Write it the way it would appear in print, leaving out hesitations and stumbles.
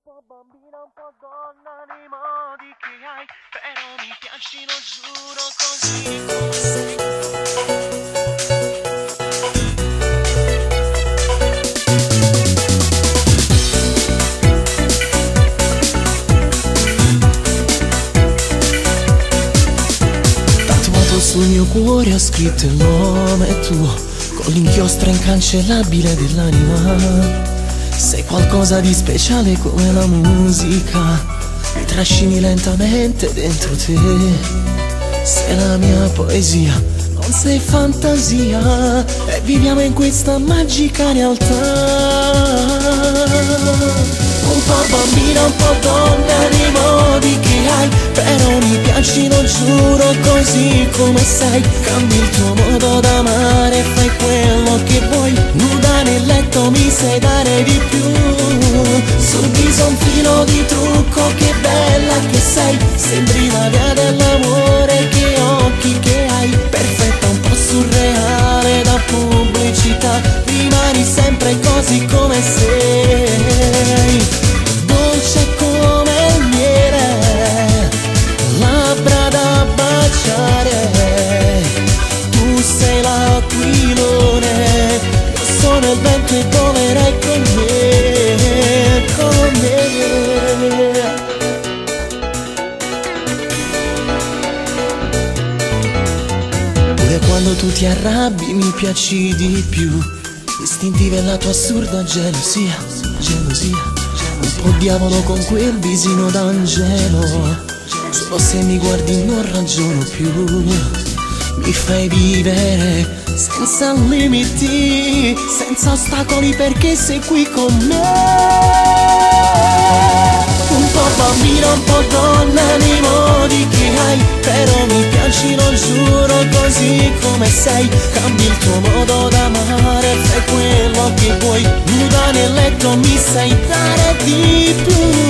po' bambina, un po' donna nei modi che hai, però mi piaci, lo giuro, così come sei. Tatuato sul mio cuore ho scritto il nome tuo, con l'inchiostro incancellabile dell'anima. Sei qualcosa di speciale come la musica, mi trascini lentamente dentro te. Sei la mia poesia, non sei fantasia, e viviamo in questa magica realtà. Un po' bambina, un po' donna nei modi che hai, però mi piaci, lo giuro, così come sei. Cambi il tuo modo d'amare, fai quello che vuoi, nuda nel letto mi sai dare di più. Sul viso un filo di trucco, che bella che sei, sembri la via dell'amore, che occhi che hai, perfetta, un po' surreale da pubblicità, rimani sempre così come sei. Dolce come il miele, labbra da baciare, tu sei l'aquilone, io sono il vento e volerai con me, con me. Pure quando tu ti arrabbi mi piaci di più, istintiva è la tua assurda gelosia, gelosia. Un po' diavolo con quel visino d'angelo, solo se mi guardi non ragiono più. Mi fai vivere senza limiti, senza ostacoli, perché sei qui con me. Un po' bambina, un po' donna nei modi che hai, però mi piaci, lo giuro, così come sei. Cambi il tuo modo d'amare, fai quello che vuoi, nuda nel letto mi sai dare di più.